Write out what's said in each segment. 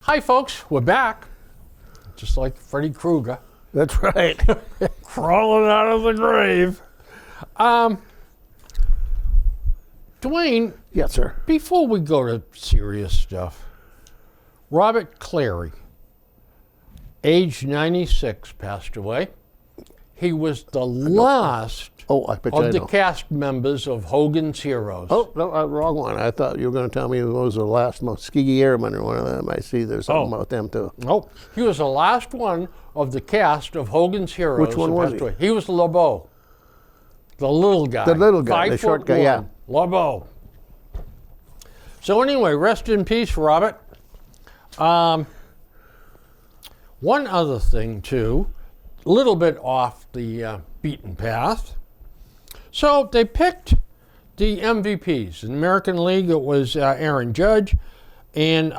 Hi folks, we're back. Just like Freddy Krueger. That's right. Crawling out of the grave. Dwayne, Yes, sir. before we go to serious stuff, Robert Clary, age 96, passed away. He was the last Oh, I bet you I of the know. cast members of Hogan's Heroes. Oh, no, wrong one. I thought you were going to tell me it was the last Tuskegee Airmen or one of them. I see there's something about them, too. Nope. He was the last one of the cast of Hogan's Heroes. Which one that was passed he? away. He was LeBeau. The little guy. The little guy, the short guy, 5'1", yeah. LeBeau. So anyway, rest in peace, Robert. One other thing, too, a little bit off the beaten path. So they picked the MVPs. In the American League, it was Aaron Judge and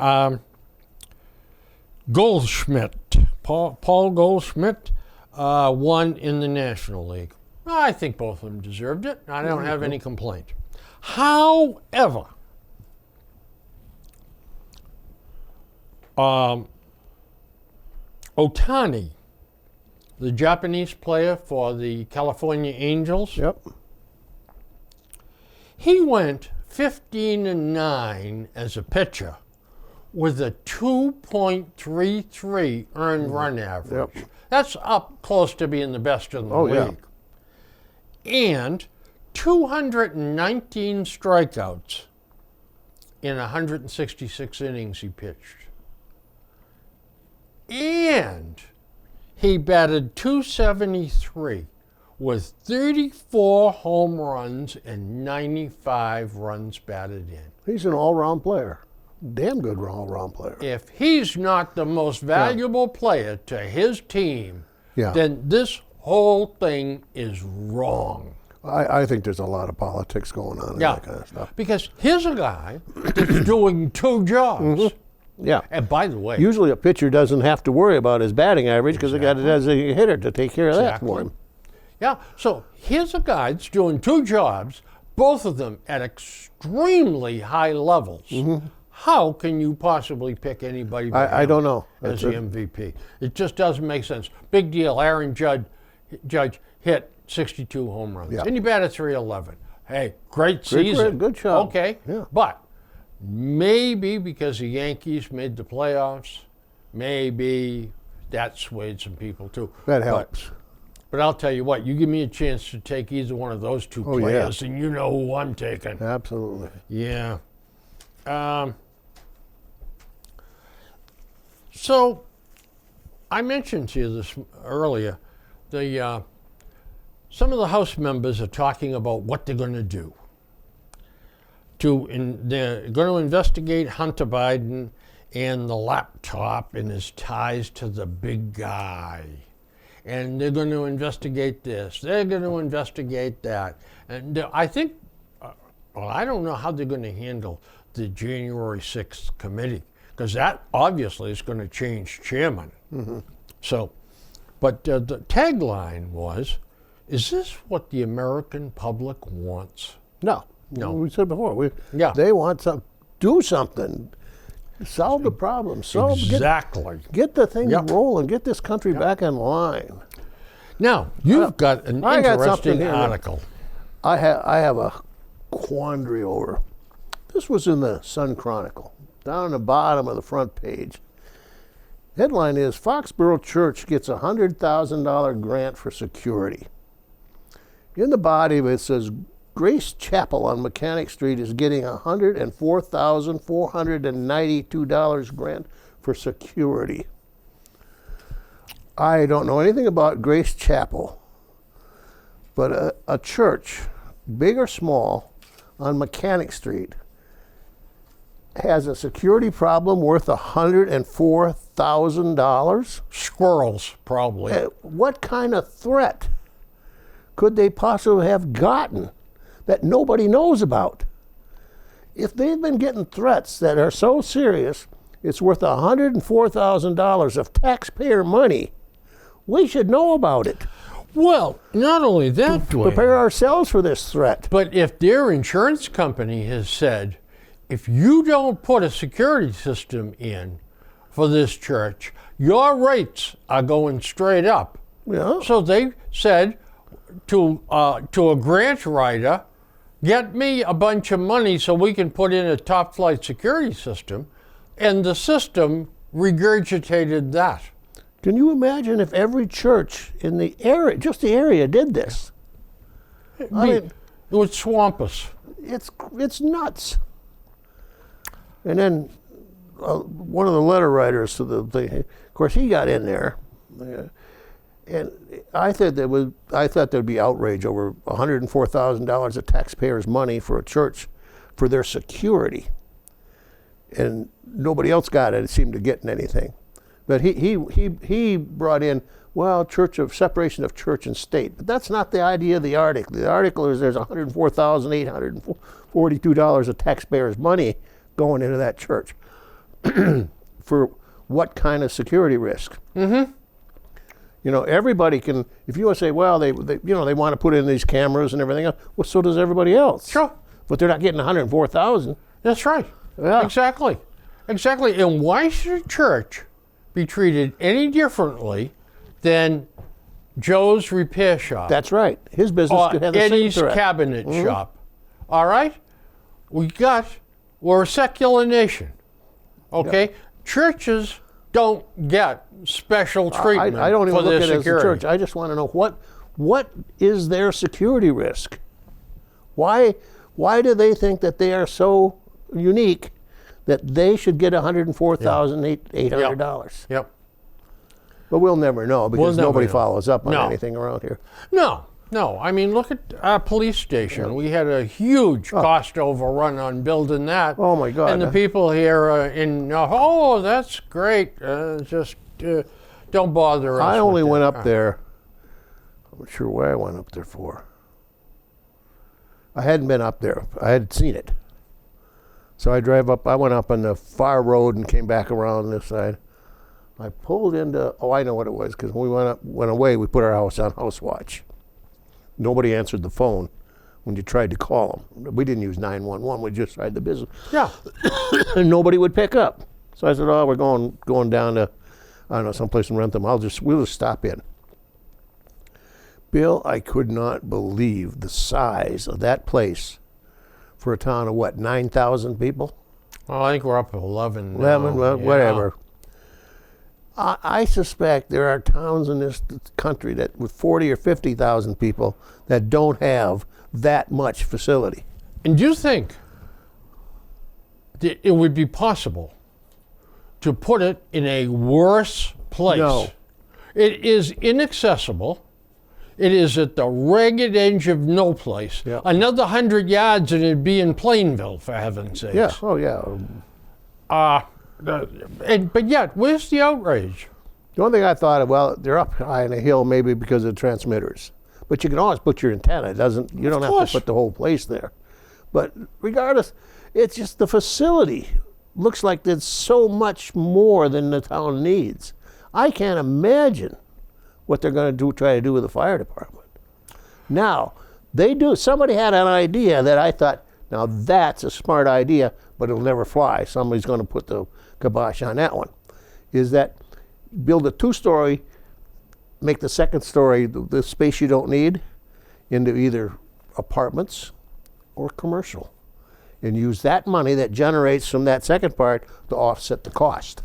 Goldschmidt. Paul Goldschmidt won in the National League. I think both of them deserved it. I don't have any complaint. However, Otani, the Japanese player for the California Angels, Yep. he went 15-9 as a pitcher with a 2.33 earned run average. Yep. That's up close to being the best in the Oh, yeah. league. And 219 strikeouts in 166 innings he pitched. And he batted .273 with 34 home runs and 95 runs batted in. He's an all-round player. Damn good all-round player. If he's not the most valuable player to his team, Yeah. then this whole thing is wrong. I think there's a lot of politics going on in Yeah, that kind of stuff. because here's a guy that's doing two jobs. Yeah. And by the way, Usually a pitcher doesn't have to worry about his batting average because they got a designated hitter to take care of that for him. yeah, so here's a guy that's doing two jobs, both of them at extremely high levels. How can you possibly pick anybody but I him don't know. as That's the MVP? It just doesn't make sense. Big deal. Aaron Judge hit 62 home runs. Yeah. And he batted .311. Hey, great season. good job. Okay. Yeah. But maybe because the Yankees made the playoffs, maybe that swayed some people too. That helps. But I'll tell you what, you give me a chance to take either one of those two Oh, yeah. players, and you know who I'm taking. Absolutely. Yeah. So, I mentioned to you this earlier. Some of the House members are talking about what they're going to do. They're going to investigate Hunter Biden and the laptop and his ties to the big guy. And they're going to investigate this. They're going to investigate that. And I think, well, I don't know how they're going to handle the January 6th committee, because that obviously is going to change chairman. So, but the tagline was, is this what the American public wants? No. No. We said before. Yeah. They want to do something. Solve the problem. Exactly. Get the thing Yep. rolling. Get this country back in line. Now, you've got an I got something interesting here. article. I have a quandary over. This was in the Sun Chronicle, down the bottom of the front page. Headline is, Foxborough Church gets a $100,000 grant for security. In the body of it says, Grace Chapel on Mechanic Street is getting a $104,492 grant for security. I don't know anything about Grace Chapel, but a church, big or small, on Mechanic Street has a security problem worth $104,000? Squirrels, probably. What kind of threat could they possibly have gotten that nobody knows about? If they've been getting threats that are so serious, it's worth $104,000 of taxpayer money. We should know about it. Well, not only that, Dwayne, Prepare ourselves for this threat. but if their insurance company has said, if you don't put a security system in for this church, your rates are going straight up. Yeah. So they said to a grant writer, get me a bunch of money so we can put in a top flight security system, and the system regurgitated that. Can you imagine if every church in the area, just the area, did this? I mean, It would swamp us. it's nuts. And then one of the letter writers to the thing, of course, he got in there, and I thought there'd be outrage over $104,000 of taxpayers' money for a church for their security, and nobody else got it. It seemed to get anything, but he brought in, well, separation of church and state, but that's not the idea of the article. The article is there's $104,842 of taxpayers' money going into that church. For what kind of security risk? Mm-hmm. You know, everybody can. If you want to say, well, they want to put in these cameras and everything else. Well, so does everybody else. Sure. But they're not getting 104,000. That's right. Yeah. Exactly. And why should a church be treated any differently than Joe's repair shop? That's right. His business or could have the same Eddie's threat. cabinet shop. All right? We're a secular nation. Okay? Churches don't get special treatment I don't even for their look at it as a security. church. I just want to know what is their security risk? Why do they think that they are so unique that they should get $104,800? Yep. But we'll never know because never nobody know. follows up on No. anything around here. No. I mean, look at our police station. We had a huge cost overrun on building that. Oh, my God. And the people here oh, that's great. Just don't bother us. I only with went that. up there. I'm not sure why I went up there for. I hadn't been up there. I had seen it. So I went up on the far road and came back around this side. I pulled into, I know what it was, because when we went away, we put our house on house watch. Nobody answered the phone when you tried to call them. We didn't use 911, we just tried the business. Yeah. And nobody would pick up. So I said, we're going down to, I don't know, someplace in Rentham. We'll just stop in. Bill, I could not believe the size of that place for a town of what, 9,000 people? Well, I think we're up to 11 now. 11, well, Yeah. whatever. I suspect there are towns in this country that with 40 or 50,000 people that don't have that much facility. And do you think that it would be possible to put it in a worse place? No. It is inaccessible. It is at the ragged edge of no place. Yeah. Another 100 yards and it'd be in Plainville, for heaven's sakes. Yeah, oh yeah. But yet, where's the outrage? The only thing I thought of, well, they're up high on a hill maybe because of transmitters. But you can always put your antenna. You don't have course. to put the whole place there. But regardless, it's just the facility looks like there's so much more than the town needs. I can't imagine what they're going to try to do with the fire department. Now, somebody had an idea that I thought, now that's a smart idea, but it'll never fly. Somebody's going to put the kibosh on that one. Is that build a 2-story, make the second story the space you don't need into either apartments or commercial, and use that money that generates from that second part to offset the cost.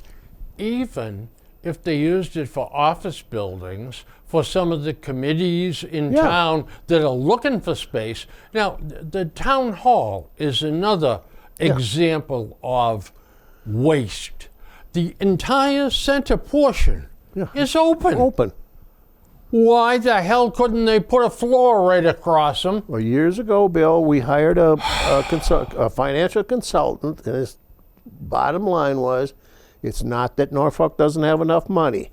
Even if they used it for office buildings, for some of the committees in Yeah. town that are looking for space. Now, the town hall is another example of waste. The entire center portion is open. Open. Why the hell couldn't they put a floor right across them? Well, years ago, Bill, we hired a financial consultant, and his bottom line was, it's not that Norfolk doesn't have enough money.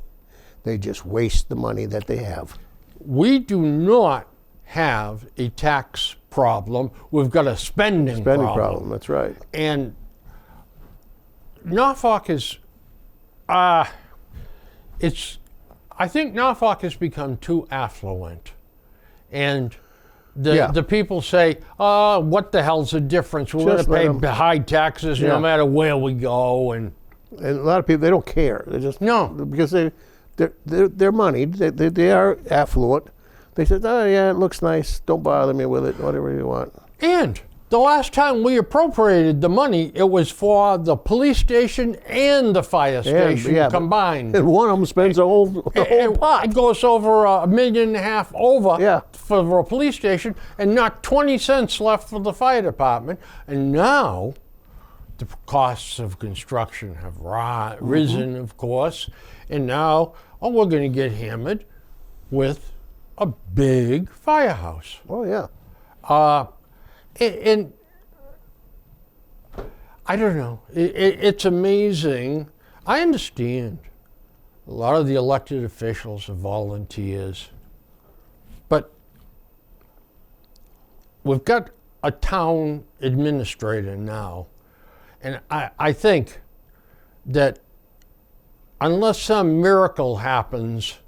They just waste the money that they have. We do not have a tax problem. We've got a spending Problem, that's right. And Norfolk is, it's I think Norfolk has become too affluent. And Yeah. the people say, what the hell's the difference? We're going Just to let pay 'em- high taxes Yeah. no matter where we go. And And a lot of people, they don't care. They just No. because they're moneyed. They are affluent. They said, oh yeah, it looks nice. Don't bother me with it. Whatever you want. And the last time we appropriated the money, it was for the police station and the fire station yeah, but- combined. And one of them spends the whole pot. It goes over $1.5 million over Yeah. for the police station and not 20 cents left for the fire department. And now the costs of construction have risen, of course. And now, we're going to get hammered with a big firehouse. Oh yeah. And I don't know. It's amazing. I understand a lot of the elected officials are volunteers, but we've got a town administrator now, and I think that unless some miracle happens,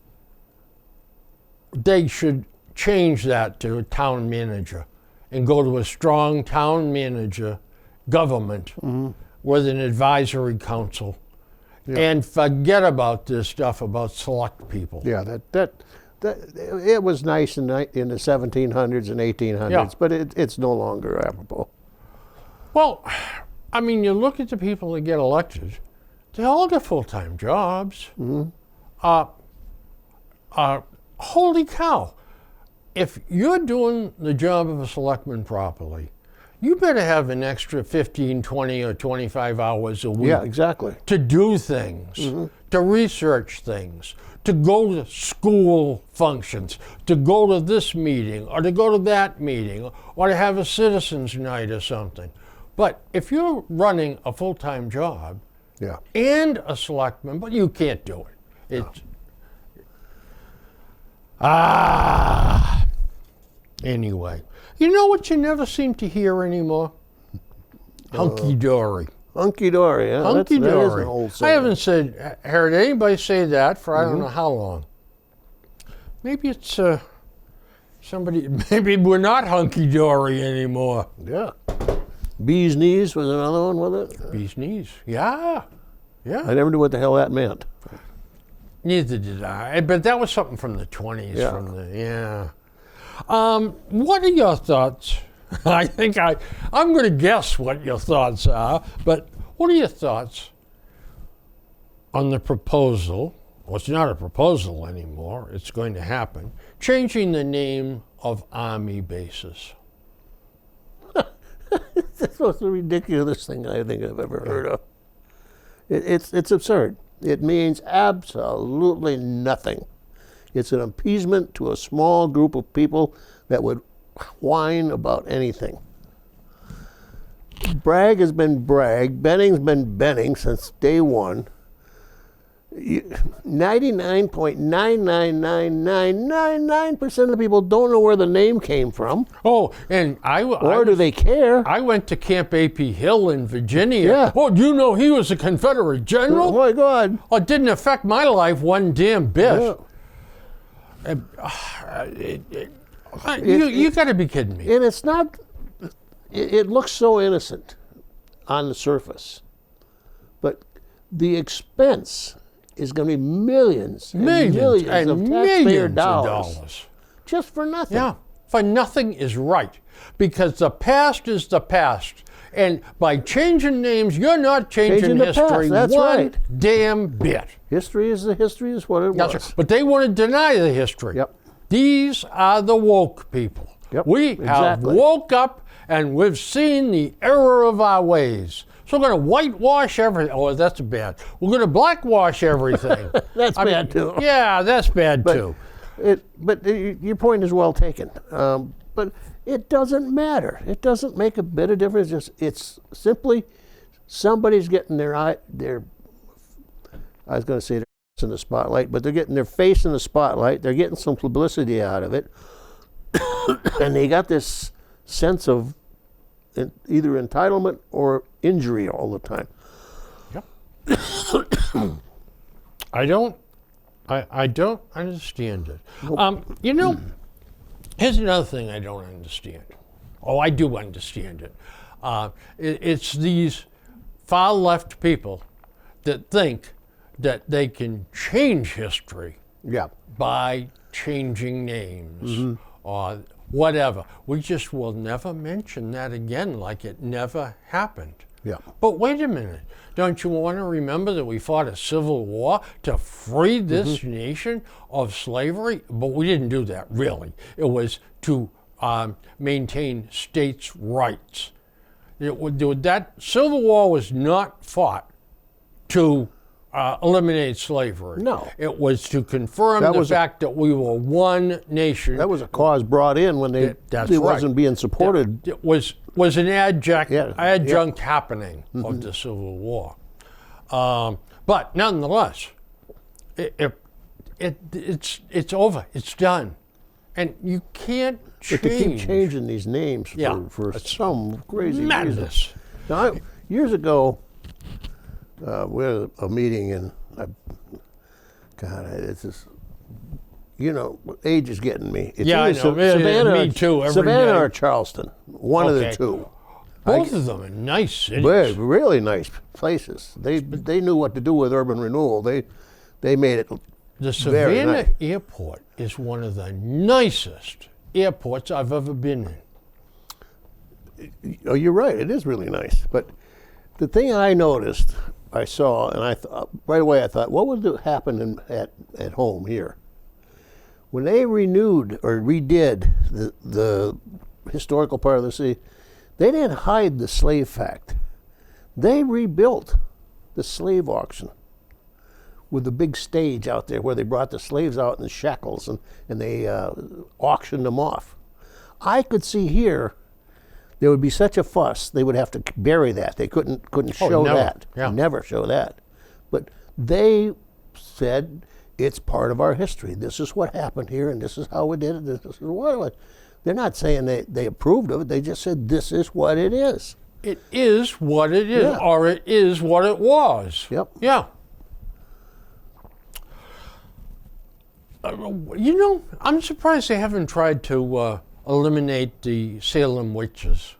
they should change that to a town manager and go to a strong town manager government with an advisory council and forget about this stuff about select people. Yeah. That it was nice in the 1700s and 1800s, Yeah. but it's no longer applicable. Well, I mean, you look at the people that get elected, they all get full-time jobs. Holy cow. If you're doing the job of a selectman properly, you better have an extra 15, 20, or 25 hours a week Yeah, exactly. to do things, to research things, to go to school functions, to go to this meeting, or to go to that meeting, or to have a citizens' night or something. But if you're running a full-time job Yeah. and a selectman, but you can't do it. It's, Anyway, you know what you never seem to hear anymore? Hunky dory. Hunky dory. Yeah, Hunky that is dory. an old I saying. haven't heard anybody say that for I don't know how long. Maybe it's somebody. Maybe we're not hunky dory anymore. Yeah. Bee's knees was another one with it. Bee's knees. Yeah, yeah. I never knew what the hell that meant. Neither did I. But that was something from the 20s. Yeah. What are your thoughts? I'm going to guess what your thoughts are, but what are your thoughts on the proposal? Well, it's not a proposal anymore. It's going to happen. Changing the name of Army bases. That's the most ridiculous thing I think I've ever heard of. It's absurd. It means absolutely nothing. It's an appeasement to a small group of people that would whine about anything. Bragg has been Bragg. Benning's been Benning since day one. 99.99999% of the people don't know where the name came from, Oh, and or do they care? I went to Camp A.P. Hill in Virginia. Yeah. Oh, do you know he was a Confederate Oh general? my God! Oh, it didn't affect my life one damn bit. Yeah. You got to be kidding me. And it's not. It looks so innocent on the surface, but the expense is going to be millions and millions and of taxpayer millions dollars of dollars. just for nothing. Yeah, for nothing is right because the past is the past. And by changing names, you're not changing Changing the history past, that's one right. damn bit. History is what it That's was. right. But they want to deny the history. Yep. These are the woke people. Yep, We have exactly. woke up and we've seen the error of our ways. So we're going to whitewash everything. Oh, that's bad. We're going to blackwash everything. That's bad too. Yeah, that's bad too. But your point is well taken. But it doesn't matter. It doesn't make a bit of difference. It's simply somebody's getting their I was going to say their face in the spotlight, but they're getting their face in the spotlight. They're getting some publicity out of it, and they got this sense of either entitlement or injury all the time. I don't I don't understand it. You know, here's another thing I don't understand. Oh, I do understand it. It's these far left people that think that they can change history Yeah. by changing names or whatever. We just will never mention that again like it never happened. Yeah. But wait a minute. Don't you want to remember that we fought a civil war to free this nation of slavery? But we didn't do that, really. It was to maintain states' rights. That Civil War was not fought to eliminate slavery. No. It was to confirm That the was fact that we were one nation. That was a cause brought in when That's it right. wasn't being supported. It was an adjunct Yeah, happening of the Civil War. But nonetheless, it's over. It's done. And you can't change. But they keep changing these names Yeah. for some crazy reason. Madness. Now, years ago, we had a meeting, and it's just, age is getting me. It's Yeah, I either know. Me too, every Savannah day. or Charleston, one of the Okay. two. Both of them are nice cities. They're really nice places. They knew what to do with urban renewal. They made it. The Very Savannah nice. Airport is one of the nicest airports I've ever been in. Oh, you're right. It is really nice. But the thing I noticed, I saw, and I thought right away, I thought, what would happen at home here when they renewed or redid the historical part of the city? They didn't hide the slave fact. They rebuilt the slave auction with the big stage out there where they brought the slaves out in the shackles and they auctioned them off. I could see here there would be such a fuss, they would have to bury that. They couldn't show never. that. Yeah. Never show that. But they said it's part of our history. This is what happened here, and this is how we did it. This is what it was. They're not saying they approved of it. They just said this is what it is. It is what it is, Yeah. or it is what it was. Yep. Yeah. I'm surprised they haven't tried to eliminate the Salem witches.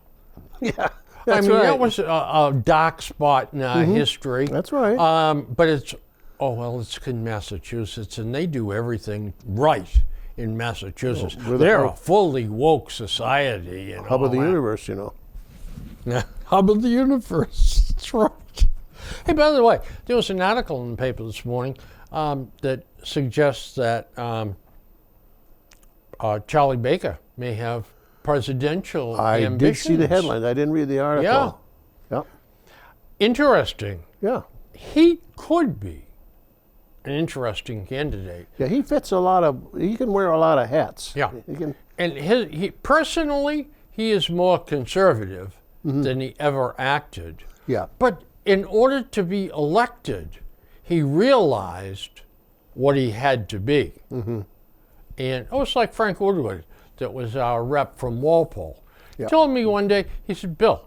Yeah, I mean, that was a dark spot in our history. That's right. But it's in Massachusetts, and they do everything right in Massachusetts. we're the They're a hub- fully woke society. And Hub all of the that. universe, Yeah, hub of the universe. That's right. Hey, by the way, there was an article in the paper this morning that suggests that Charlie Baker may have presidential I ambitions. did see the headlines. I didn't read the article. Yeah. Interesting. Yeah. He could be an interesting candidate. Yeah, he fits he can wear a lot of hats. Yeah. He can, And he personally, he is more conservative than he ever acted. yeah. But in order to be elected, he realized what he had to be. And it's like Frank Woodward, that was our rep from Walpole. He Yeah. told me one day, he said, Bill,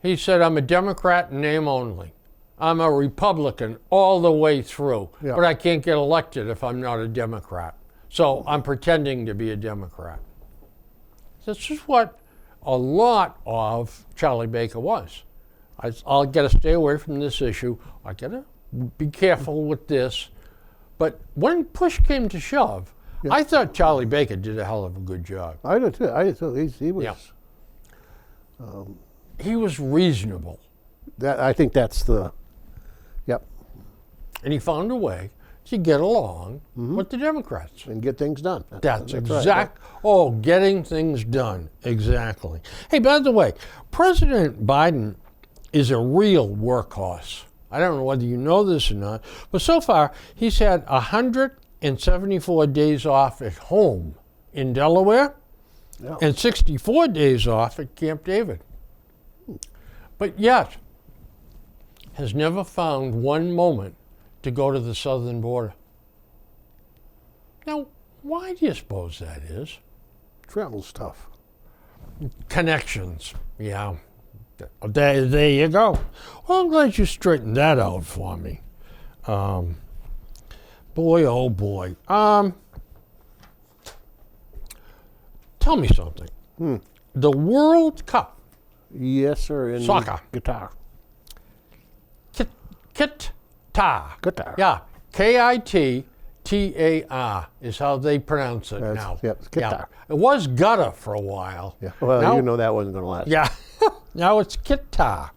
he said, I'm a Democrat in name only. I'm a Republican all the way through, Yeah. but I can't get elected if I'm not a Democrat. So I'm pretending to be a Democrat. This is what a lot of Charlie Baker was. I'll got to stay away from this issue. I got to be careful with this. But when push came to shove, I thought Charlie Baker did a hell of a good job. I did too. He was. Yeah. He was reasonable, I think that's the. Yep. and he found a way to get along with the Democrats. And get things done. That's right. exact. Oh, getting things done. Exactly. Hey, by the way, President Biden is a real workhorse. I don't know whether you know this or not, but so far he's had 174 days off at home in Delaware Yeah. and 64 days off at Camp David. But yet, has never found one moment to go to the southern border. Now, why do you suppose that is? Travel's tough. Connections, yeah. There you go. Well, I'm glad you straightened that out for me. Boy, oh boy. Tell me something. The World Cup, Yes, sir. In Soccer. Guitar. Qatar. Guitar. Yeah, Kitar is how they pronounce it now. Yep, it's Qatar. It was gutter for a while. Yeah. Well, Now- you know that wasn't going to last. Yeah. Now it's Qatar.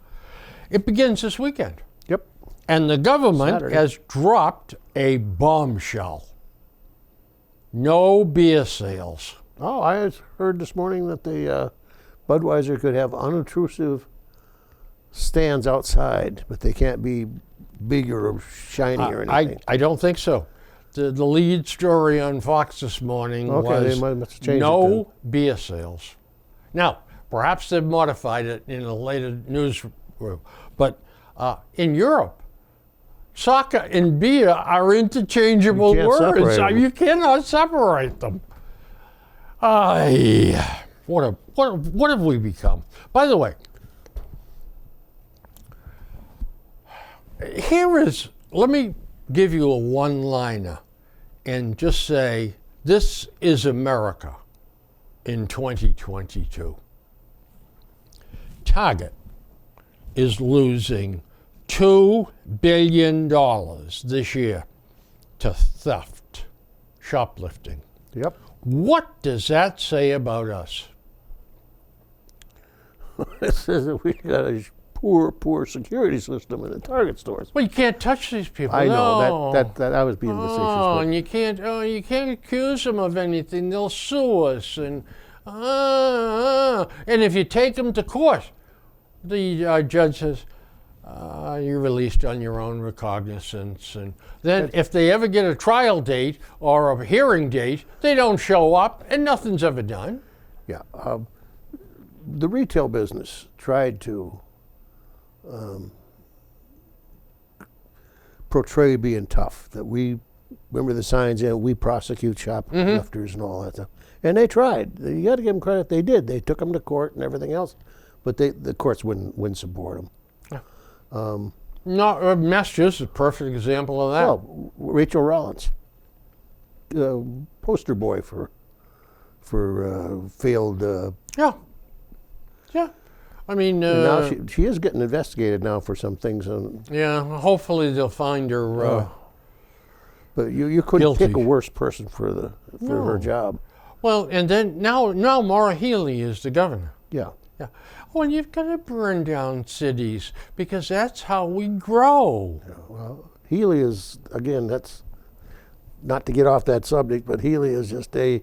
It begins this weekend. Yep. And the government Saturday. has dropped a bombshell. No beer sales. Oh, I heard this morning that the Budweiser could have unobtrusive stands outside, but they can't be bigger or shiny or anything. I don't think so. The lead story on Fox this morning Okay, they was must have changed it no beer sales. Now, perhaps they've modified it in a later news review, but in Europe, soccer and beer are interchangeable You can't words. separate them. You cannot separate them. What have we become? By the way, let me give you a one-liner and just say, this is America in 2022. Target is losing $2 billion this year to theft, shoplifting. Yep. What does that say about us? It says that we got a poor security system in the Target stores. Well, you can't touch these people. I know No. that I was being Oh, facetious. and you can't accuse them of anything. They'll sue us, and if you take them to court, the judge says you're released on your own recognizance. And then if they ever get a trial date or a hearing date, they don't show up, and nothing's ever done. Yeah. The retail business tried to portray being tough. That we remember the signs, we prosecute shoplifters and all that stuff. And they tried. You got to give them credit. They did. They took them to court and everything else, but the courts wouldn't support them. No, Massachusetts is a perfect example of that. Well, Rachel Rollins, poster boy for failed. Yeah. I mean, Now she is getting investigated now for some things. yeah. Hopefully they'll find her. But you couldn't pick a Guilty. worse person for her job. Well, and then now Maura Healey is the governor. Yeah. Yeah. Oh, and you've got to burn down cities because that's how we grow. Well, Healy is, again, that's not to get off that subject, but Healy is just the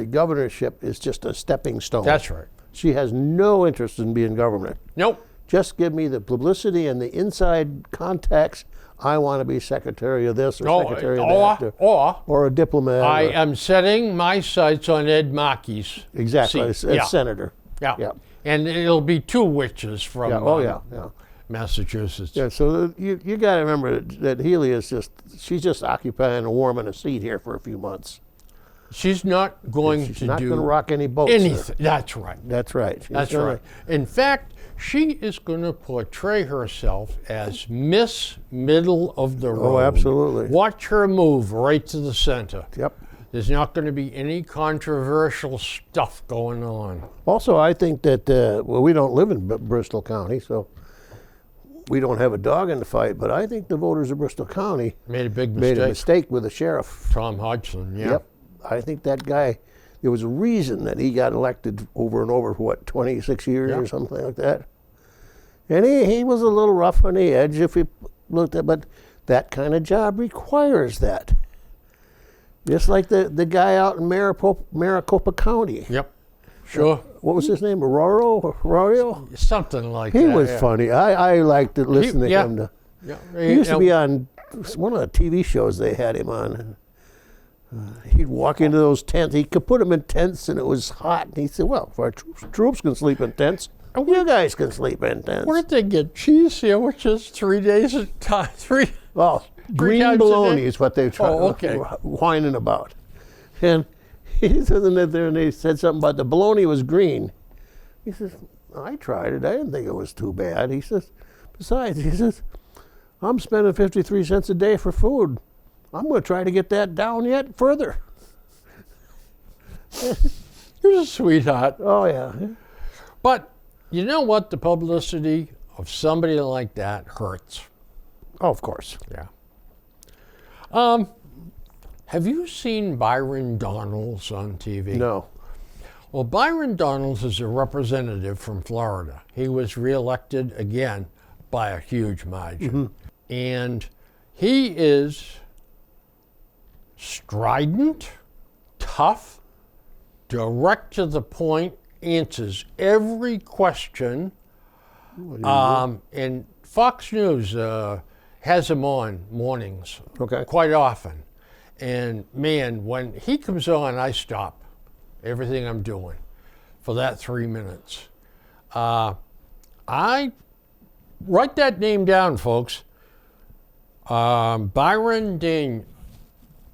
governorship is just a stepping stone. That's right. She has no interest in being governor. Nope. Just give me the publicity and the inside contacts. I want to be secretary of this or secretary of that. Or a diplomat. I am setting my sights on Ed Markey's exactly, seat. as senator. Yeah. Yeah. And it'll be two witches from Yeah. Massachusetts. Yeah, so you got to remember that Healy is she's just occupying a warm in a seat here for a few months. She's not going She's to not do going to rock any boats. anything. That's right. That's right. That's right. In fact, she is going to portray herself as Miss Middle of the Road. Oh, absolutely. Watch her move right to the center. Yep. There's not going to be any controversial stuff going on. Also, I think that, we don't live in Bristol County, so we don't have a dog in the fight, but I think the voters of Bristol County Made a big made mistake. a mistake with the sheriff. Tom Hodgson, yeah. Yep. I think that guy, there was a reason that he got elected over and over for, 26 years Yeah. or something like that. And he was a little rough on the edge if you looked at, but that kind of job requires that. Just like the guy out in Maricopa County. Yep. Sure. What was his name? Arroyo? Something like He that. was yeah. funny. I liked to listen to yeah. him. Yeah. He used to be on one of the TV shows they had him on. He'd walk into those tents. He could put them in tents, and it was hot. And he said, "Well, if our troops can sleep in tents, you guys can sleep in tents." Where did they get cheese sandwiches 3 days at a time? Well, green times a bologna day? is what they try okay. whining about. And he said in there, and they said something about the bologna was green. He says, "I tried it. I didn't think it was too bad." He says, "Besides," he says, "I'm spending 53 cents a day for food. I'm going to try to get that down yet further. You're a sweetheart. Oh, yeah. But you know what? The publicity of somebody like that hurts. Oh, of course. Yeah. Have you seen Byron Donalds on TV? No. Well, Byron Donalds is a representative from Florida. He was reelected again by a huge margin. And he is strident, tough, direct to the point, answers every question. And Fox News has him on mornings Okay. quite often. And man, when he comes on, I stop everything I'm doing for that 3 minutes. I write that name down, folks. Byron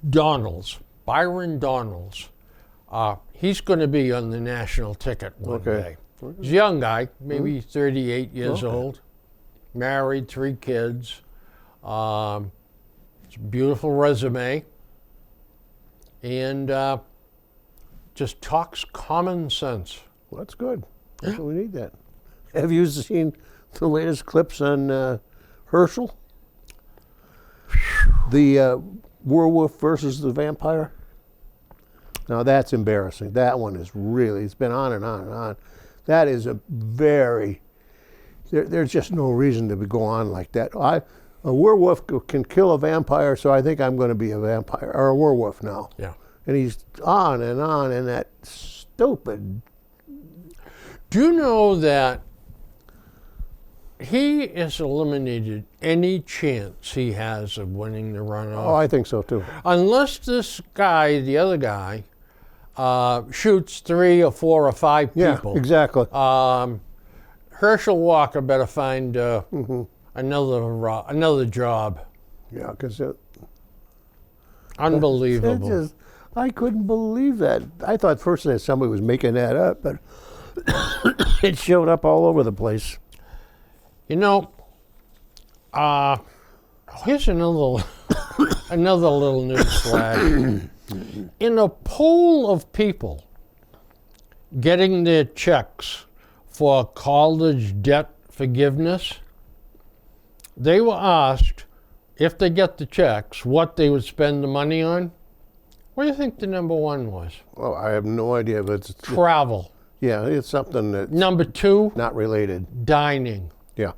Donalds. Byron Donalds. He's going to be on the national ticket one day. He's a young guy, maybe 38 years old, married, 3 kids. It's a beautiful resume. And just talks common sense. Well, that's good. That's what we need that. Have you seen the latest clips on Herschel? The werewolf versus the vampire? Now that's embarrassing. That one is really, it's been on and on and on. That is a very, there's just no reason to go on like that. A werewolf can kill a vampire, so I think I'm going to be a vampire, or a werewolf now. Yeah. And he's on and that stupid. Do you know that he has eliminated any chance he has of winning the runoff? Oh, I think so too. Unless this guy, the other guy, shoots 3 or 4 or 5 people. Yeah, exactly. Herschel Walker better find another job. Yeah, because Unbelievable. I couldn't believe that. I thought first that somebody was making that up, but it showed up all over the place. You know, here's another little news flag. In a poll of people getting their checks for college debt forgiveness, they were asked if they get the checks what they would spend the money on. What do you think the number 1 was? Well, I have no idea, but it's Travel. yeah, it's something that's Number 2, not related. dining. Yeah,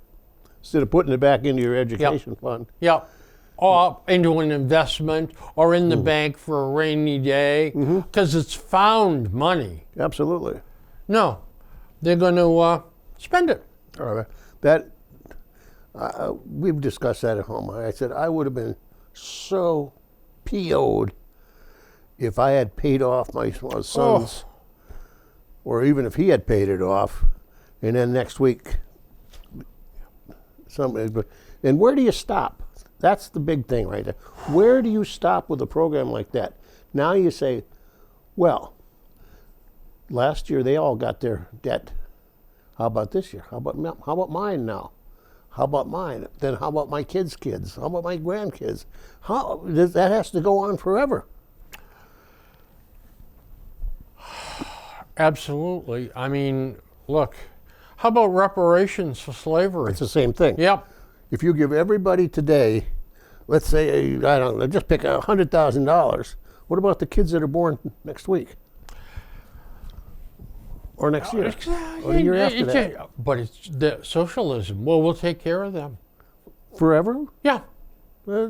instead of putting it back into your education fund. Yep. Or into an investment or in the bank for a rainy day because it's found money. Absolutely. No, they're going to spend it. All right. That we've discussed that at home. I said I would have been so PO'd if I had paid off my sons, or even if he had paid it off, and then next week somebody. And where do you stop? That's the big thing right there. Where do you stop with a program like that? Now you say, well, last year they all got their debt. How about this year? How about mine now? How about mine? Then how about my kids' kids? How about my grandkids? That has to go on forever. Absolutely. I mean, look, how about reparations for slavery? It's the same thing. Yep. If you give everybody today, let's say, I don't know, just pick $100,000, what about the kids that are born next week? Or next year? Or the year after that? But it's the socialism. Well, we'll take care of them. Forever? Yeah. Well,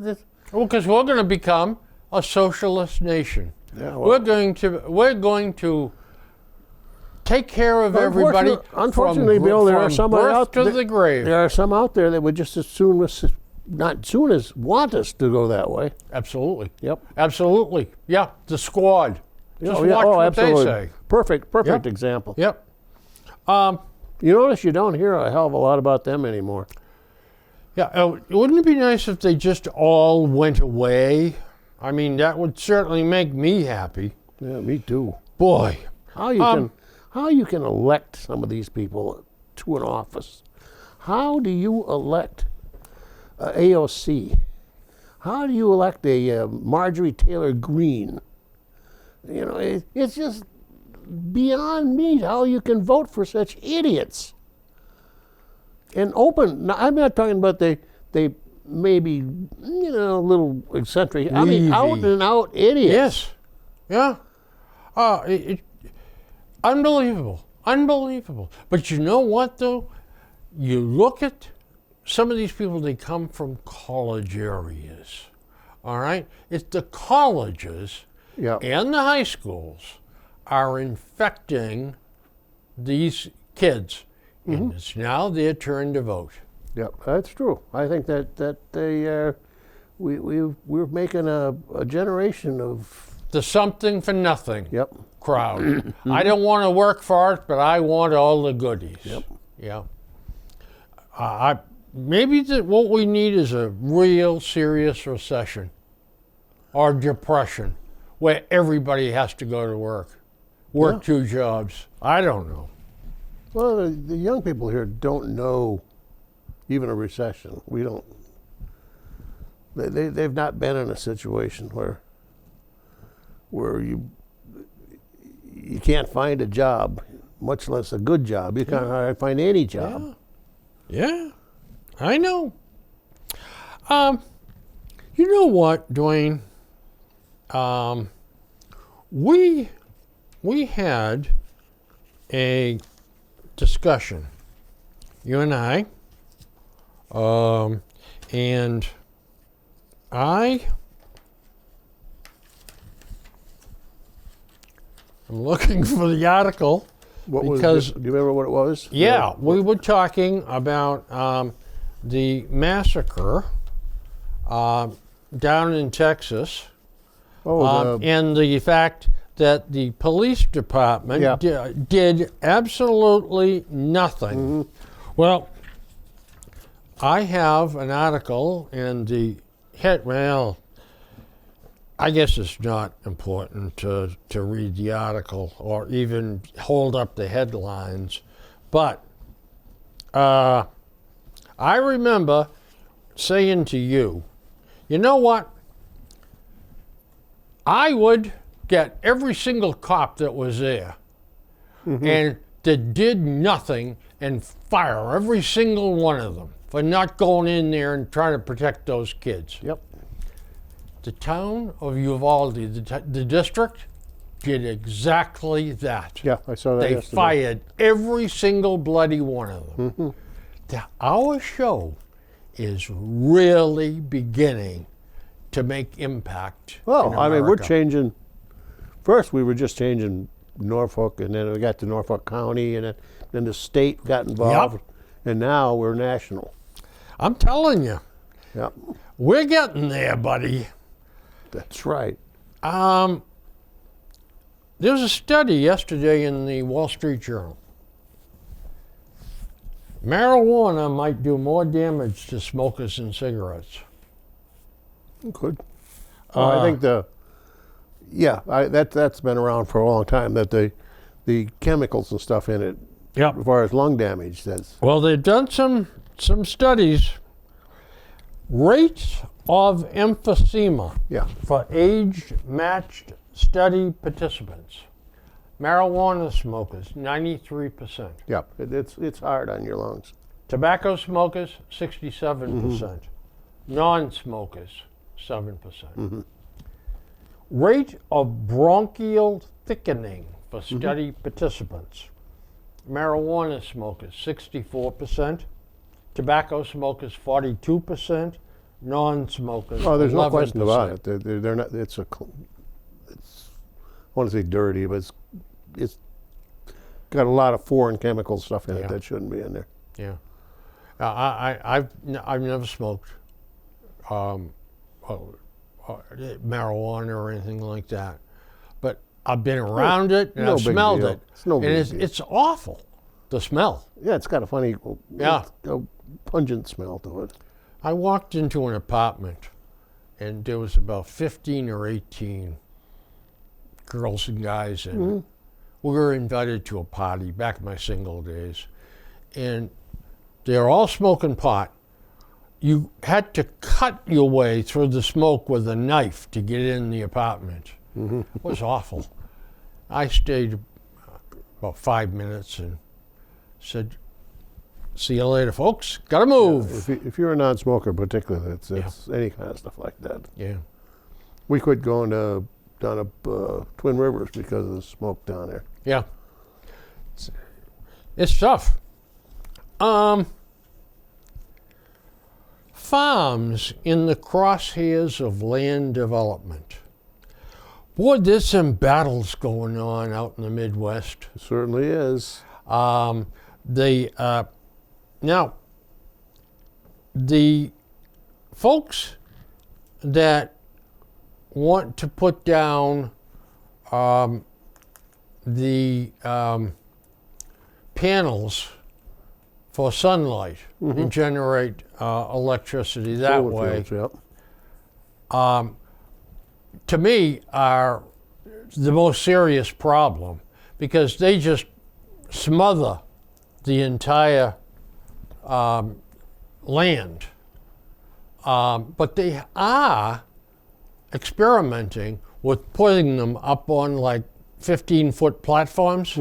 because we're going to become a socialist nation. Yeah, We're going to take care of everybody. Unfortunately, Bill, there are some out to the grave. There are some out there that would just as soon as want us to go that way. Absolutely. Yep. Absolutely. Yeah. The squad. Just watch what absolutely. they say. Perfect example. Yep. You notice you don't hear a hell of a lot about them anymore. Yeah. Wouldn't it be nice if they just all went away? I mean, that would certainly make me happy. Yeah, me too. Boy. How you can elect some of these people to an office? How do you elect AOC? How do you elect a Marjorie Taylor Greene? You know, it's just beyond me how you can vote for such idiots. And open. Now, I'm not talking about they maybe, you know, a little eccentric. I mean, out and out idiots. Yes. Yeah. Unbelievable. Unbelievable. But you know what, though? You look at some of these people, they come from college areas. All right? It's the colleges Yeah. and the high schools are infecting these kids. And it's now their turn to vote. Yep, that's true. I think that they we're making a generation of The something for nothing yep. crowd. I don't want to work for it, but I want all the goodies. Yep. Yeah. Maybe what we need is a real serious recession or depression where everybody has to go to work Yeah. 2 jobs. I don't know. Well, the young people here don't know even a recession. We don't. They've not been in a situation where you can't find a job, much less a good job. You can't find any job. Yeah, I know. You know what, Dwayne? We had a discussion, you and I, and I'm looking for the article. What was? Because- Do you remember what it was? Yeah, we were talking about the massacre down in Texas, Oh, and the fact that the police department Yeah. did absolutely nothing. Well, I have an article in the head. Well, I guess it's not important to read the article or even hold up the headlines, but I remember saying to you, you know what? I would get every single cop that was there and that did nothing and fire every single one of them for not going in there and trying to protect those kids. Yep. The town of Uvalde, the district, did exactly that. Yeah, I saw that They yesterday. fired every single bloody one of them. Our show is really beginning to make impact. Well, in I mean, we're America. changing. First, we were just changing Norfolk, and then we got to Norfolk County, and then the state got involved, and now we're national. I'm telling you, Yep, we're getting there, buddy. that's right. There was a study yesterday in the Wall Street Journal. Marijuana might do more damage to smokers than cigarettes. Good. I think that's been around for a long time. That the chemicals and stuff in it, Yep. as far as lung damage, that's Well, they've done some studies. Rates of emphysema yeah. for age-matched study participants. Marijuana smokers, 93%. Yep, it's hard on your lungs. Tobacco smokers, 67%. Non-smokers, 7%. Rate of bronchial thickening for study participants. Marijuana smokers, 64%. Tobacco smokers, 42%. Non-smokers, Oh, there's 11%. no question about it. They're not. It's I want to say dirty, but it's got a lot of foreign chemical stuff in Yeah. it that shouldn't be in there. Yeah, I've never smoked marijuana or anything like that, but I've been around it and no I've big smelled deal. it, It's no and big it's deal. it's awful. The smell. Yeah, it's got a funny, Yeah. a pungent smell to it. I walked into an apartment, and there was about 15 or 18 girls and guys in it. We were invited to a party back in my single days, and they're all smoking pot. you had to cut your way through the smoke with a knife to get in the apartment. It was awful. I stayed about 5 minutes and said, "See you later, folks. Gotta move." If you're a non-smoker, particularly, it's any kind of stuff like that. Yeah. We quit going down up Twin Rivers because of the smoke down there. Yeah. It's tough. Farms in the crosshairs of land development. Boy, there's some battles going on out in the Midwest. It certainly is. Now, the folks that want to put down the panels for sunlight and generate electricity that Solar way, fields, yep. to me, are the most serious problem because they just smother the entire land. But they are experimenting with putting them up on like 15-foot platforms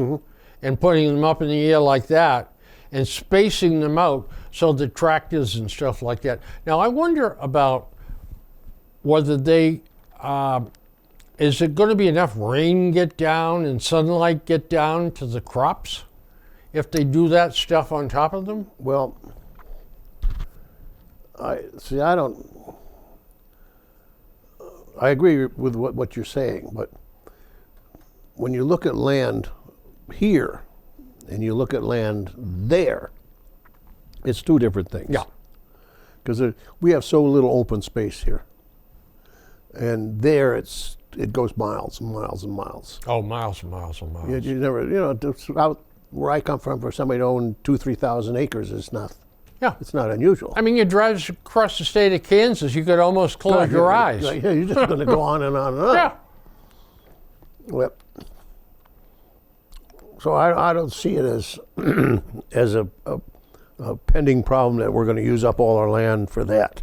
and putting them up in the air like that and spacing them out so the tractors and stuff like that. Now, I wonder about whether they, is it going to be enough rain get down and sunlight get down to the crops if they do that stuff on top of them? Well, I agree with what you're saying, but when you look at land here and you look at land there, it's two different things. Yeah. Because we have so little open space here, and there it goes miles and miles and miles. Oh, miles and miles and miles. You never, out where I come from, for somebody to own 2,000-3,000 acres is not. Yeah. It's not unusual. I mean, you drive across the state of Kansas, you could almost close your eyes. Yeah, you're just going to go on and on and on. Yeah. Yep. So I don't see it as as a pending problem that we're going to use up all our land for that.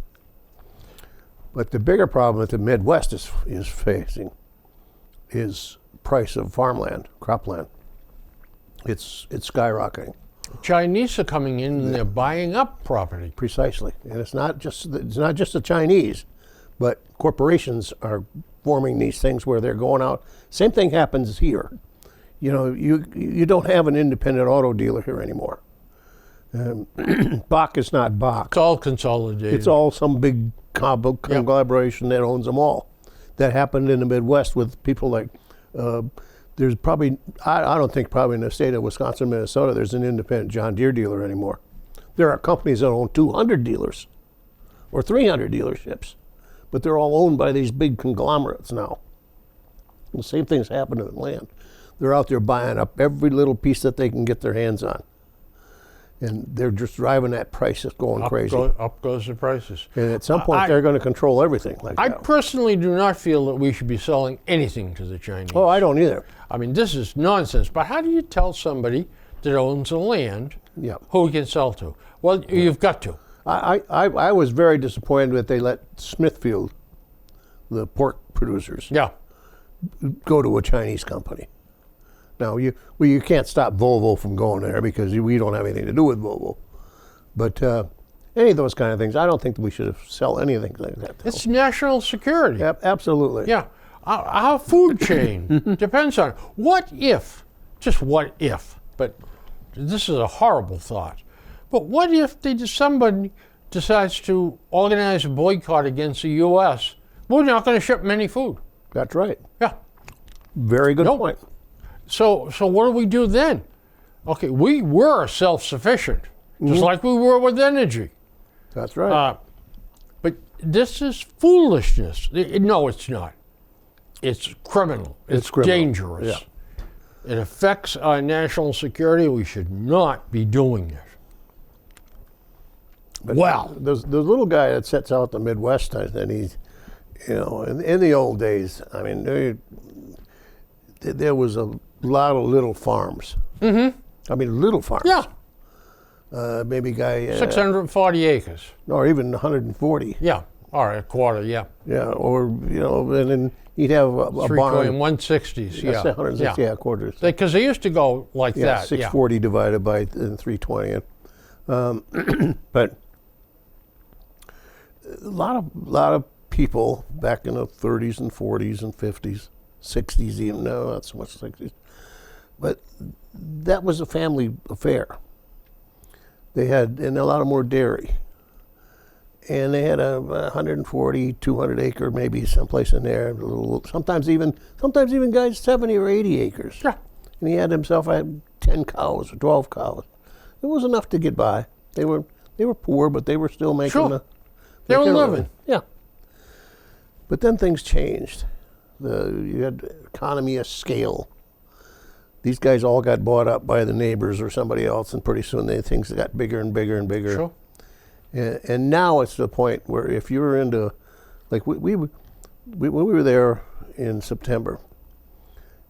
But the bigger problem that the Midwest is facing is price of farmland, cropland. It's skyrocketing. Chinese are coming in and they're buying up property. Precisely, and it's not just the Chinese, but corporations are forming these things where they're going out. Same thing happens here. You don't have an independent auto dealer here anymore. Bach is not Bach. It's all consolidated. It's all some big conglomeration that owns them all. That happened in the Midwest with people like. There's probably, I don't think probably in the state of Wisconsin, Minnesota, there's an independent John Deere dealer anymore. There are companies that own 200 dealers or 300 dealerships, but they're all owned by these big conglomerates now. And the same thing's happening in land. They're out there buying up every little piece that they can get their hands on. And they're just driving that price that's going crazy. Up goes the prices. And at some point, they're going to control everything like I that. personally do not feel that we should be selling anything to the Chinese. Oh, I don't either. I mean, this is nonsense. But how do you tell somebody that owns the land who we can sell to? Well, you've got to. I was very disappointed that they let Smithfield, the pork producers, go to a Chinese company. Now, you can't stop Volvo from going there because we don't have anything to do with Volvo. But any of those kind of things, I don't think we should sell anything like that. It's national security. Absolutely. Yeah. Our food chain depends on it. What if, just what if, but this is a horrible thought, but what if somebody decides to organize a boycott against the U.S.? We're not going to ship them any food. That's right. Yeah. Very good point. So what do we do then? Okay, we were self-sufficient, just like we were with energy. That's right. But this is foolishness. No, it's not. It's criminal. It's dangerous. Yeah. It affects our national security. We should not be doing it. But there's the little guy that sets out the Midwest, and he's, in the old days, I mean, there was a lot of little farms. Mm-hmm. I mean, little farms. Yeah. maybe a guy 640 acres. or even 140. Yeah. All right, a quarter, yeah. Yeah, or and then he'd have a barn. 160s, That's yeah. 160 quarters. Because they used to go like Yeah, that. 640 divided by 320. But a lot of people back in the 30s and 40s and 50s, 60s even, no, not so much 60s. But that was a family affair. They had, and a lot of more dairy. And they had a 140, 200 acre, maybe someplace in there. Sometimes even guys 70 or 80 acres. Yeah. And he had himself 10 cows or 12 cows. It was enough to get by. They were poor, but they were still making Sure. They were living. Yeah. But then things changed. You had economy of scale. These guys all got bought up by the neighbors or somebody else, and pretty soon things got bigger and bigger and bigger. Sure. And now it's to the point where if you're into, like when we were there in September,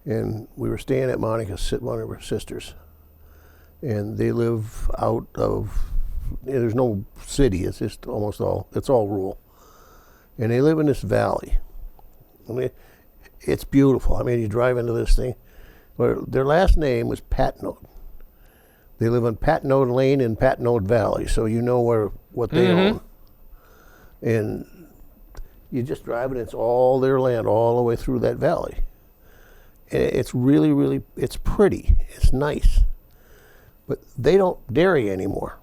and we were staying at Monica's, one of her sisters, and they live out of, there's no city, it's just it's all rural. And they live in this valley. I mean, it's beautiful. I mean, you drive into this thing. Well, their last name was Patnode. They live on Patnode Lane in Patnode Valley, so you know what they own. And you just drive it, it's all their land all the way through that valley. And it's really, really, it's pretty, it's nice. But they don't dairy anymore.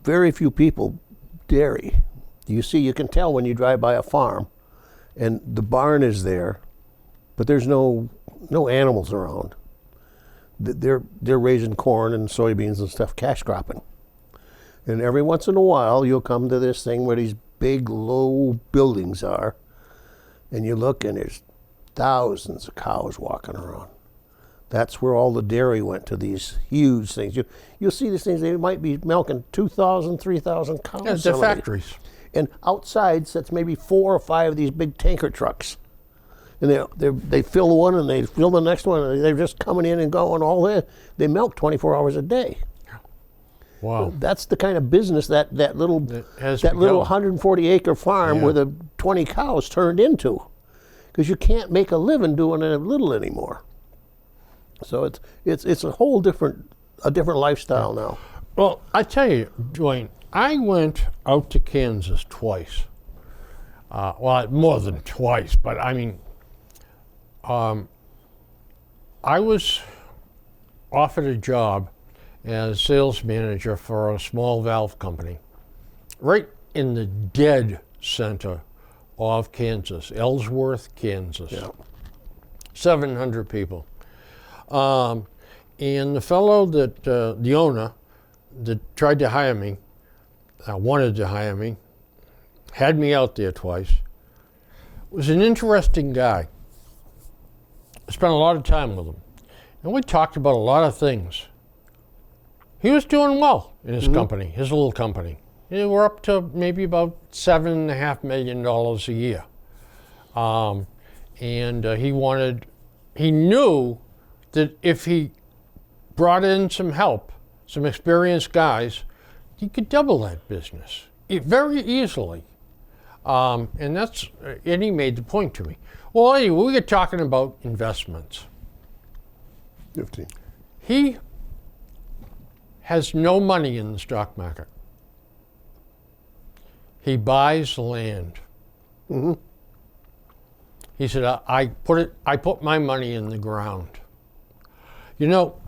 Very few people dairy. You can tell when you drive by a farm and the barn is there, but there's no animals around. They're raising corn and soybeans and stuff, cash cropping. And every once in a while, you'll come to this thing where these big, low buildings are, and you look and there's thousands of cows walking around. That's where all the dairy went, to these huge things. You'll see these things, they might be milking 2,000, 3,000 cows. Yeah, they're factories. And outside sits maybe 4 or 5 of these big tanker trucks. And they fill one and they fill the next one, and they're just coming in and going all that. They milk 24 hours a day. Wow. That's the kind of business that little 140 acre farm with 20 cows turned into. Because you can't make a living doing it little anymore. So it's a whole different lifestyle now. Well, I tell you, Dwayne, I went out to Kansas twice. Well, more than twice, but I mean, I was offered a job as sales manager for a small valve company right in the dead center of Kansas, Ellsworth, Kansas. Yeah. 700 people. And the fellow the owner that tried to hire me, wanted to hire me, had me out there twice, was an interesting guy. I spent a lot of time with him. And we talked about a lot of things. He was doing well in his company, his little company. They were up to maybe about $7.5 million a year. He knew that if he brought in some help, some experienced guys, he could double that business very easily. And he made the point to me. Well, anyway, we get talking about investments. 15. He has no money in the stock market. He buys land. Mm-hmm. He said, I put my money in the ground. You know,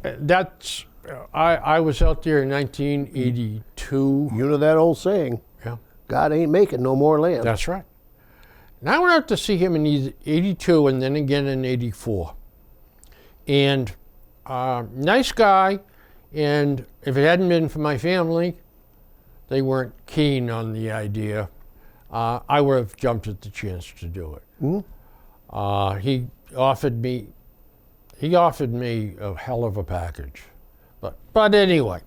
I was out there in 1982. You know that old saying, Yeah. God ain't making no more land. That's right. And I went out to see him in 82 and then again in 84. And nice guy, and if it hadn't been for my family, they weren't keen on the idea. I would have jumped at the chance to do it. Mm-hmm. He offered me a hell of a package. But anyway.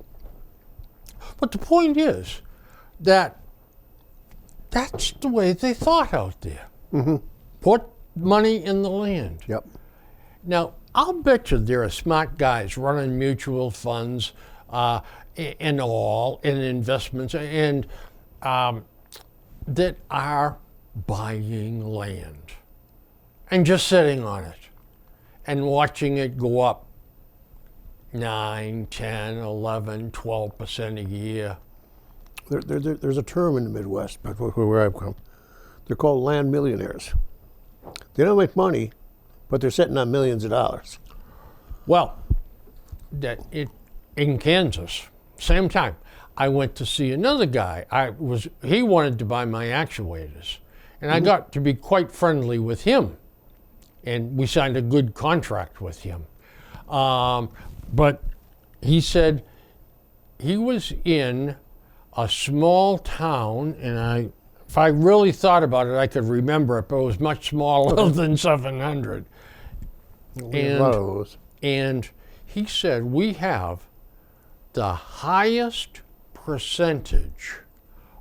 But the point is that that's the way they thought out there. Mm-hmm. Put money in the land. Yep. Now, I'll bet you there are smart guys running mutual funds, and all, and investments, and that are buying land and just sitting on it and watching it go up 9, 10, 11, 12% a year. There's a term in the Midwest, but where I've come, they're called land millionaires. They don't make money, but they're sitting on millions of dollars. Well, in Kansas, same time, I went to see another guy. He wanted to buy my actuators, and I got to be quite friendly with him, and we signed a good contract with him. But he said he was in a small town, and if I really thought about it, I could remember it, but it was much smaller than 700. A lot of those. And he said, we have the highest percentage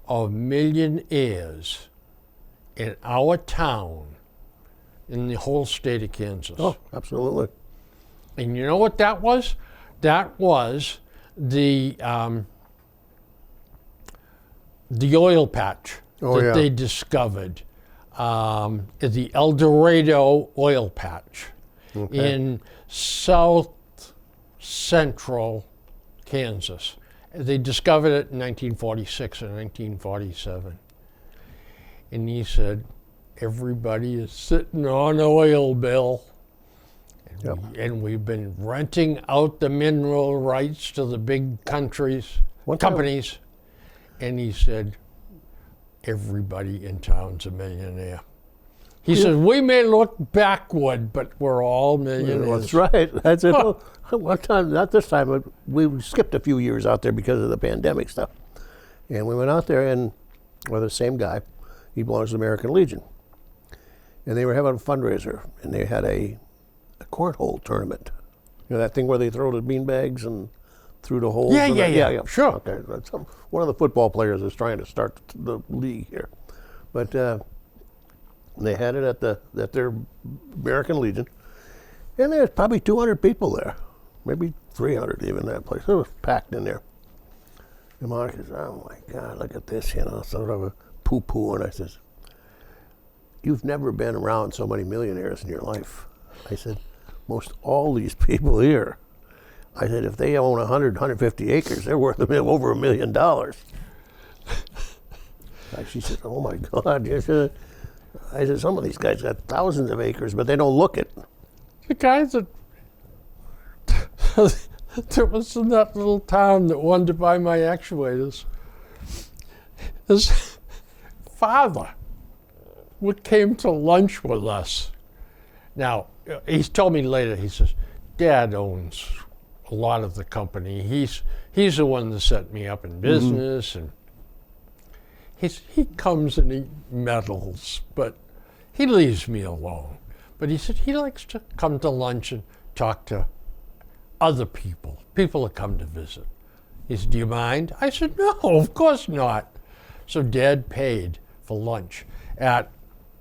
of millionaires in our town in the whole state of Kansas. Oh, absolutely. And you know what that was? That was the oil patch that they discovered, the El Dorado oil patch in south central Kansas. They discovered it in 1946 and 1947. And he said, everybody is sitting on oil, Bill. And we've been renting out the mineral rights to the big companies. And he said, everybody in town's a millionaire. He says, we may look backward, but we're all millionaires. That's right. That's it. One time, not this time, but we skipped a few years out there because of the pandemic stuff. And we went out there, and the same guy, he belongs to the American Legion. And they were having a fundraiser, and they had a cornhole tournament. You know that thing where they throw the beanbags and through the holes? Yeah. Sure. Okay. One of the football players is trying to start the league here. But they had it at their American Legion. And there's probably 200 people there. Maybe 300 even, that place. It was packed in there. And Monica says, oh my God, look at this, sort of a poo-poo. And I says, you've never been around so many millionaires in your life. I said, most all these people here, I said, if they own 100, 150 acres, they're worth over $1 million. She said, oh my God. I said, some of these guys got thousands of acres, but they don't look it. The guys that there was in that little town that wanted to buy my actuators, his father came to lunch with us. Now, he's told me later, he says, Dad owns a lot of the company. He's the one that set me up in business, and he comes and he meddles, but he leaves me alone. But he said he likes to come to lunch and talk to other people that come to visit. He said, do you mind? I said, no, of course not. So Dad paid for lunch at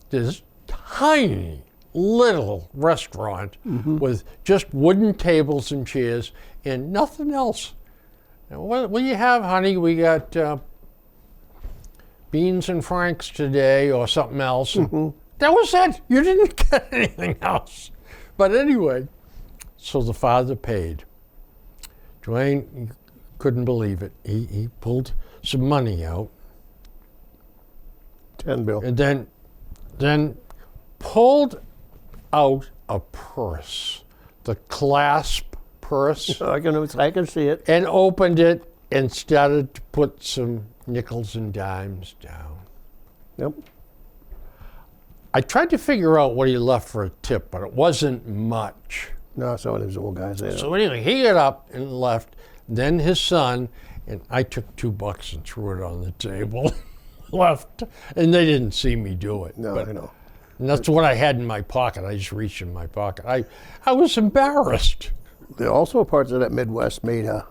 this tiny little restaurant with just wooden tables and chairs and nothing else. Now, what do you have, honey? We got beans and franks today or something else. That was it. You didn't get anything else. But anyway, so the father paid. Dwayne couldn't believe it. He pulled some money out. 10 bill. And then pulled out a purse, the clasp purse. I can see it. And opened it and started to put some nickels and dimes down. Yep. I tried to figure out what he left for a tip, but it wasn't much. No, some of these old guys. So anyway, he got up and left. Then his son, and I took $2 and threw it on the table, left, and they didn't see me do it. No, I know. And that's what I had in my pocket. I just reached in my pocket. I was embarrassed. There are also parts of that Midwest made a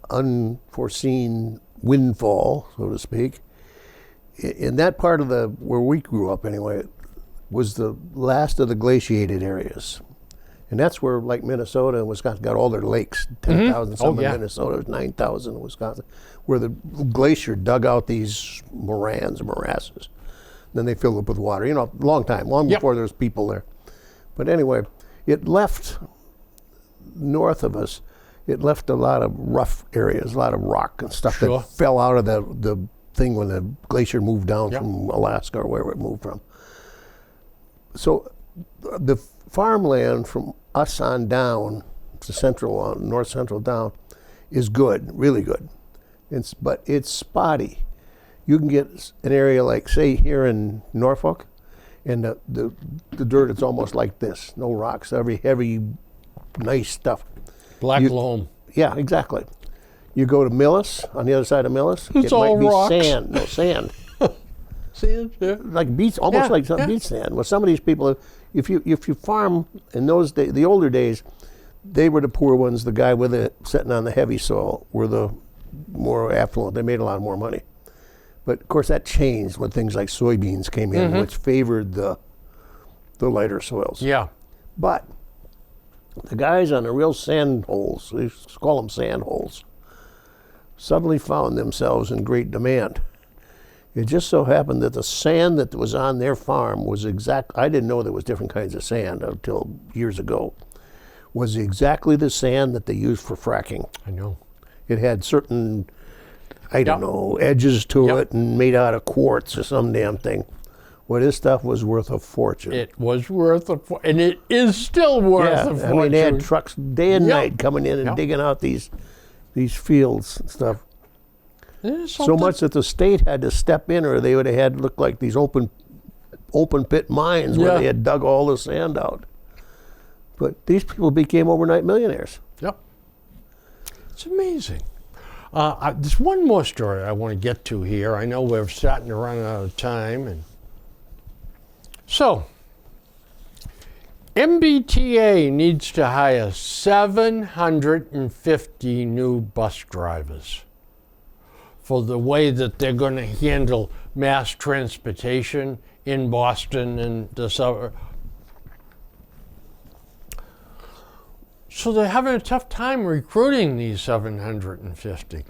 unforeseen windfall, so to speak. In that part of where we grew up anyway, was the last of the glaciated areas. And that's where, like Minnesota and Wisconsin, got all their lakes. 10,000 some in yeah. Minnesota, 9,000 in Wisconsin, where the glacier dug out these morasses. Then they filled up with water. You know, long time, long Yep. before there was people there. But anyway, it left north of us. It left a lot of rough areas, a lot of rock and stuff Sure. that fell out of the thing when the glacier moved down Yep. from Alaska or wherever it moved from. So the farmland from us on down to central, north central down, is good, really good. But it's spotty. You can get an area like, say, here in Norfolk, and the dirt is almost like this. No rocks, heavy, nice stuff. Black You- loam. Yeah, exactly. You go to Millis, on the other side of Millis, It's it all might be rocks. sand. No, sand. See, yeah. Like beach, almost Yeah, like some yeah. beach sand. Well, some of these people, if you farm in those days, the older days, they were the poor ones. The guy with it sitting on the heavy soil were the more affluent. They made a lot more money. But of course, that changed when things like soybeans came in, which favored the lighter soils. Yeah. But the guys on the real sand holes, they call them sand holes, suddenly found themselves in great demand. It just so happened that the sand that was on their farm was I didn't know there was different kinds of sand until years ago, was exactly the sand that they used for fracking. I know. It had certain, I don't Yep. know, edges to Yep. it and made out of quartz or some damn thing. Well, this stuff was worth a fortune. It was worth and it is still worth Yeah, a fortune. I mean, they had trucks day and Yep. night coming in and Yep. digging out these fields and stuff. There's So something- much that the state had to step in, or they would have had looked like these open pit mines where Yeah. they had dug all the sand out. But these people became overnight millionaires. Yep. It's amazing. There's one more story I want to get to here. I know we're starting to run out of time. So, MBTA needs to hire 750 new bus drivers for the way that they're going to handle mass transportation in Boston and the suburb. So they're having a tough time recruiting these 750.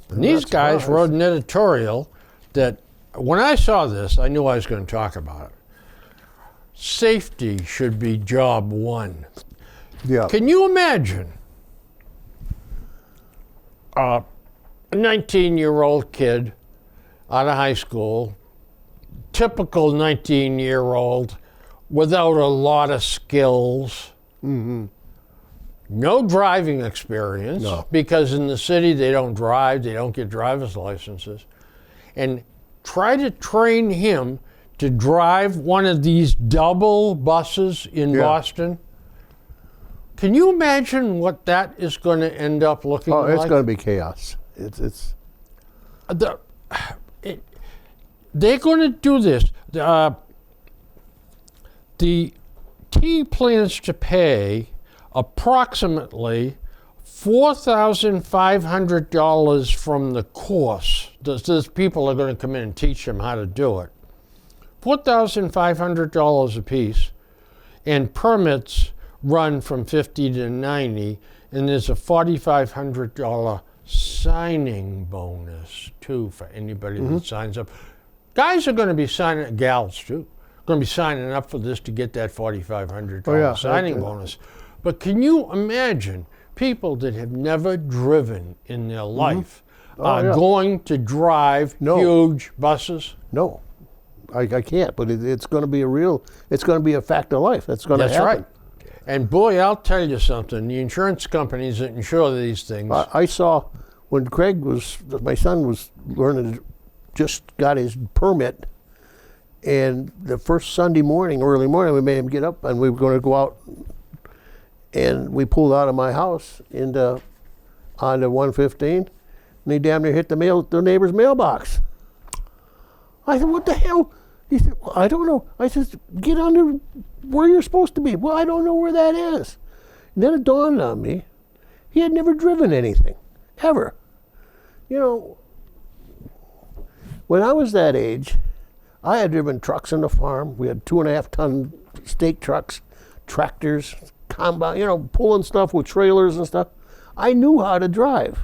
And these not guys surprised. wrote an editorial that, when I saw this, I knew I was going to talk about it. Safety should be job one. Yeah. Can you imagine a 19-year-old kid out of high school, typical 19-year-old, without a lot of skills, no driving experience, No. because in the city they don't drive, they don't get driver's licenses, and try to train him to drive one of these double buses in Yeah. Boston? Can you imagine what that is going to end up looking Oh, like? it's going to be chaos. It's They're going to do this. The T plans to pay approximately $4,500 from the course. Those people are going to come in and teach them how to do it. $4,500 a piece, and permits run from 50 to 90, and there's a $4,500 signing bonus too for anybody that signs up. Guys are going to be signing, gals too, going to be signing up for this to get that $4,500 Oh, yeah. signing Okay. bonus. But can you imagine people that have never driven in their life are yeah. going to drive No. huge buses? no, I can't. But it's going to be it's going to be a fact of life. That's going to That's happen. right. And boy, I'll tell you something. The insurance companies that insure these things, I saw when my son was learning, just got his permit, and the first Sunday morning, early morning, we made him get up, and we were going to go out, and we pulled out of my house onto 115, and he damn near hit the neighbor's mailbox. I said, "What the hell?" He said, "Well, I don't know." I said, "Get under where you're supposed to be." "Well, I don't know where that is." And then it dawned on me, he had never driven anything, ever. You know, when I was that age, I had driven trucks on the farm. We had 2.5-ton stake trucks, tractors, combine, pulling stuff with trailers and stuff. I knew how to drive.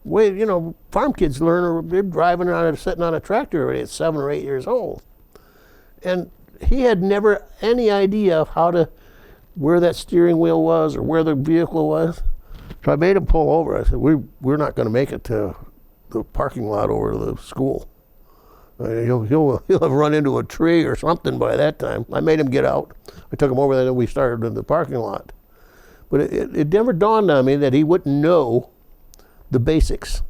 Farm kids they're driving around, sitting on a tractor already at 7 or 8 years old. And he had never any idea of where that steering wheel was or where the vehicle was. So I made him pull over. I said, we're not going to make it to the parking lot over to the school. He'll have run into a tree or something by that time. I made him get out. I took him over there and we started in the parking lot. But it never dawned on me that he wouldn't know the basics.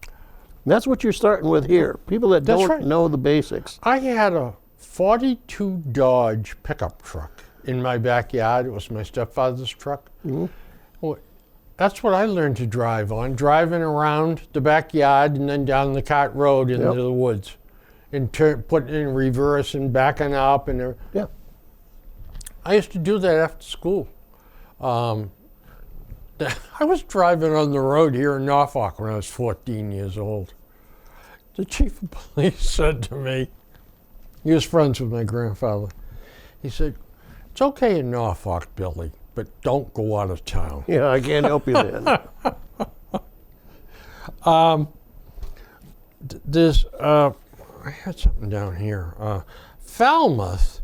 And that's what you're starting with here. People that don't know the basics. I had a 42 Dodge pickup truck in my backyard. It was my stepfather's truck. Mm-hmm. Well, that's what I learned to drive on, driving around the backyard and then down the cart road into the woods and putting it in reverse and backing up. Yeah. I used to do that after school. I was driving on the road here in Norfolk when I was 14 years old. The chief of police said to me, he was friends with my grandfather, he said, "It's okay in Norfolk, Billy, but don't go out of town." Yeah, I can't help you then. I had something down here. Falmouth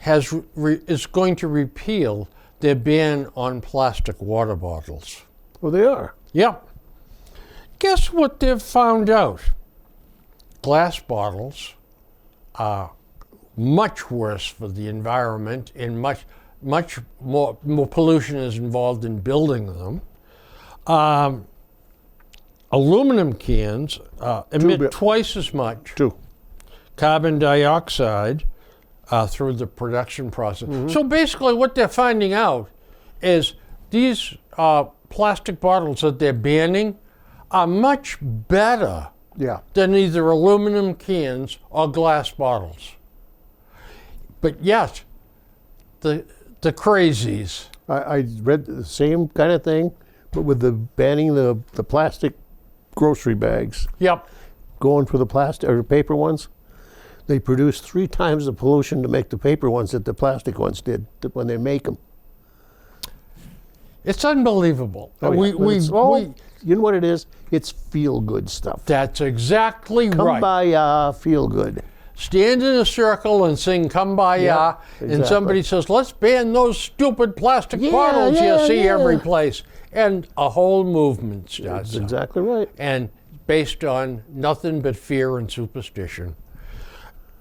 is going to repeal their ban on plastic water bottles. Well, they are. Yep. Guess what they've found out? Glass bottles are much worse for the environment and much more pollution is involved in building them. Aluminum cans emit twice as much carbon dioxide through the production process. Mm-hmm. So basically what they're finding out is these plastic bottles that they're banning are much better than either aluminum cans or glass bottles. But yet, the crazies. I read the same kind of thing, but with the banning the plastic grocery bags. Yep. Going for the plastic or paper ones. They produce 3 times the pollution to make the paper ones that the plastic ones did when they make them. It's unbelievable. Oh, yeah. You know what it is? It's feel-good stuff. That's exactly right. Kumbaya, feel good. Stand in a circle and sing Kumbaya, and somebody says, "Let's ban those stupid plastic bottles you see every place." And a whole movement starts. That's exactly right. And based on nothing but fear and superstition.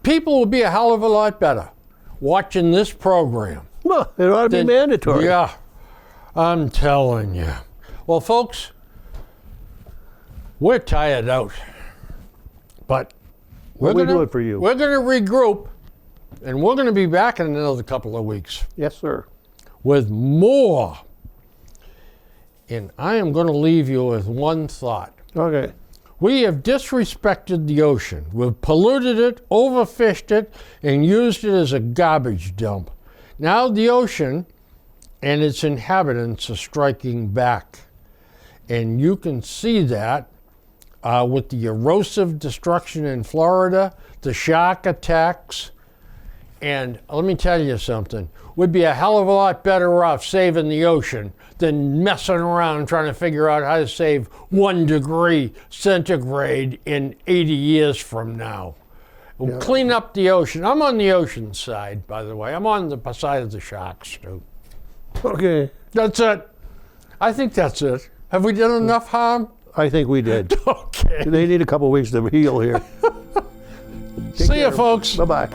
People will be a hell of a lot better watching this program. Well, it ought to be mandatory. Yeah, I'm telling you. Well, folks, we're tired out, but we're going to do it for you. We're going to regroup, and we're going to be back in another couple of weeks. Yes, sir. With more. And I am going to leave you with one thought. Okay. We have disrespected the ocean. We've polluted it, overfished it, and used it as a garbage dump. Now the ocean and its inhabitants are striking back. And you can see that with the erosive destruction in Florida, the shark attacks. And let me tell you something. We'd be a hell of a lot better off saving the ocean than messing around trying to figure out how to save 1 degree centigrade in 80 years from now. We'll clean up the ocean. I'm on the ocean side, by the way. I'm on the side of the sharks, too. Okay. That's it. I think that's it. Have we done enough harm? I think we did. Okay. They need a couple weeks to heal here. See you, folks. Bye-bye.